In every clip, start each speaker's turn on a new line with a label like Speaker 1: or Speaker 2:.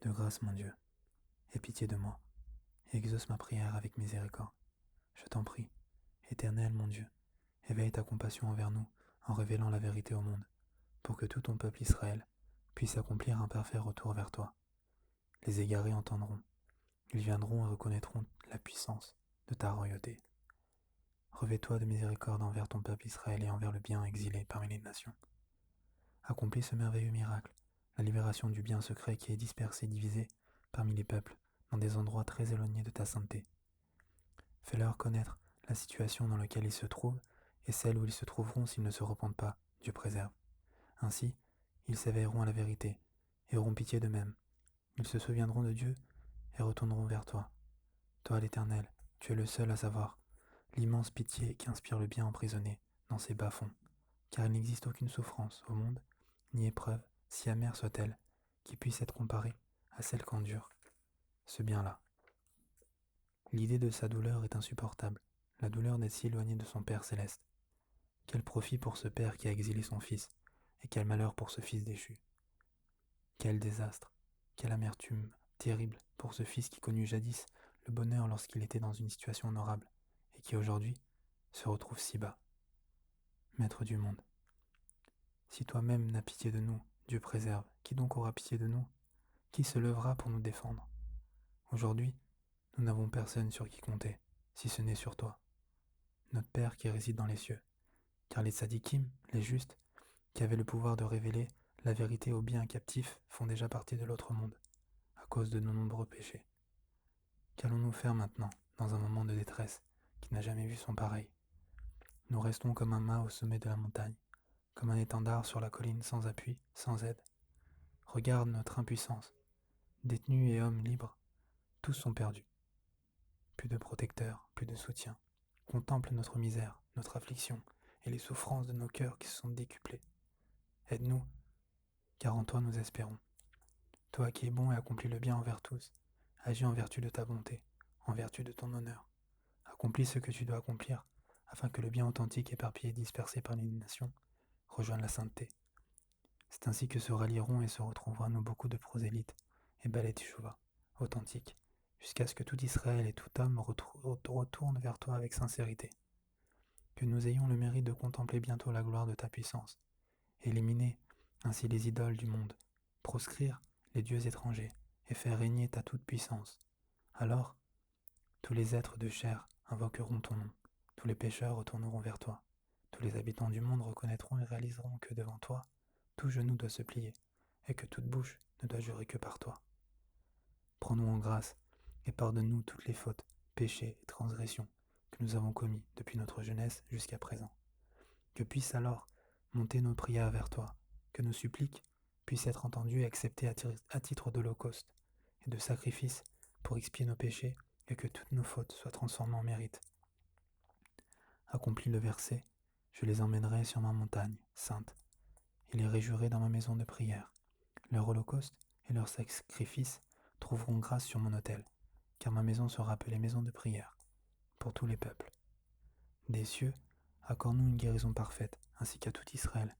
Speaker 1: De grâce, mon Dieu, aie pitié de moi, et exauce ma prière avec miséricorde. Je t'en prie, Éternel mon Dieu, éveille ta compassion envers nous en révélant la vérité au monde, pour que tout ton peuple Israël puisse accomplir un parfait retour vers toi. Les égarés entendront, ils viendront et reconnaîtront la puissance de ta royauté. Revêt-toi de miséricorde envers ton peuple Israël et envers le bien exilé parmi les nations. Accomplis ce merveilleux miracle, la libération du bien secret qui est dispersé et divisé parmi les peuples dans des endroits très éloignés de ta sainteté. Fais-leur connaître la situation dans laquelle ils se trouvent et celle où ils se trouveront s'ils ne se repentent pas, Dieu préserve. Ainsi, ils s'éveilleront à la vérité et auront pitié d'eux-mêmes. Ils se souviendront de Dieu et retourneront vers toi. Toi, l'Éternel, tu es le seul à savoir l'immense pitié qui inspire le bien emprisonné dans ces bas-fonds, car il n'existe aucune souffrance au monde, ni épreuve, si amère soit-elle, qui puisse être comparée à celle qu'endure ce bien-là. L'idée de sa douleur est insupportable, la douleur d'être si éloigné de son Père céleste. Quel profit pour ce Père qui a exilé son Fils, et quel malheur pour ce Fils déchu. Quel désastre, quelle amertume terrible pour ce Fils qui connut jadis le bonheur lorsqu'il était dans une situation honorable, et qui aujourd'hui se retrouve si bas. Maître du monde, si toi-même n'as pitié de nous, Dieu préserve, qui donc aura pitié de nous? Qui se lèvera pour nous défendre? Aujourd'hui, nous n'avons personne sur qui compter, si ce n'est sur toi, notre Père qui réside dans les cieux. Car les tzadikim, les justes, qui avaient le pouvoir de révéler la vérité aux biens captifs, font déjà partie de l'autre monde, à cause de nos nombreux péchés. Qu'allons-nous faire maintenant, dans un moment de détresse, qui n'a jamais vu son pareil? Nous restons comme un mât au sommet de la montagne, comme un étendard sur la colline sans appui, sans aide. Regarde notre impuissance. Détenus et hommes libres, tous sont perdus. Plus de protecteurs, plus de soutien. Contemple notre misère, notre affliction et les souffrances de nos cœurs qui se sont décuplées. Aide-nous, car en toi nous espérons. Toi qui es bon et accomplis le bien envers tous, agis en vertu de ta bonté, en vertu de ton honneur. Accomplis ce que tu dois accomplir, afin que le bien authentique éparpillé et dispersé par les nations rejoigne la sainteté. C'est ainsi que se rallieront et se retrouveront à nous beaucoup de prosélytes et Balei Teshuva authentiques, jusqu'à ce que tout Israël et tout homme retourne vers toi avec sincérité. Que nous ayons le mérite de contempler bientôt la gloire de ta puissance, éliminer ainsi les idoles du monde, proscrire les dieux étrangers et faire régner ta toute-puissance. Alors, tous les êtres de chair invoqueront ton nom, tous les pécheurs retourneront vers toi, tous les habitants du monde reconnaîtront et réaliseront que devant toi, tout genou doit se plier, et que toute bouche ne doit jurer que par toi. Prends-nous en grâce, et pardonne-nous toutes les fautes, péchés et transgressions que nous avons commis depuis notre jeunesse jusqu'à présent. Que puissent alors monter nos prières vers toi, que nos suppliques puissent être entendues et acceptées à titre d'holocauste et de sacrifice pour expier nos péchés, et que toutes nos fautes soient transformées en mérite. Accomplis le verset, je les emmènerai sur ma montagne sainte, et les réjouirai dans ma maison de prière. Leur holocauste et leur sacrifice trouveront grâce sur mon autel, car ma maison sera appelée maison de prière pour tous les peuples. Des cieux, accorde-nous une guérison parfaite, ainsi qu'à tout Israël.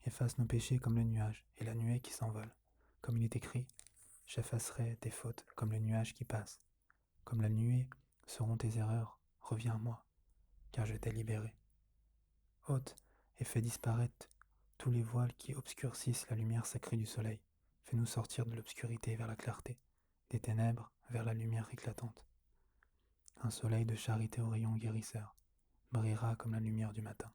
Speaker 1: Efface nos péchés comme le nuage et la nuée qui s'envole. Comme il est écrit, j'effacerai tes fautes comme le nuage qui passe. Comme la nuée seront tes erreurs, reviens à moi, car je t'ai libéré. Ôte et fais disparaître tous les voiles qui obscurcissent la lumière sacrée du soleil. Fais-nous sortir de l'obscurité vers la clarté, des ténèbres vers la lumière éclatante. Un soleil de charité aux rayons guérisseurs brillera comme la lumière du matin.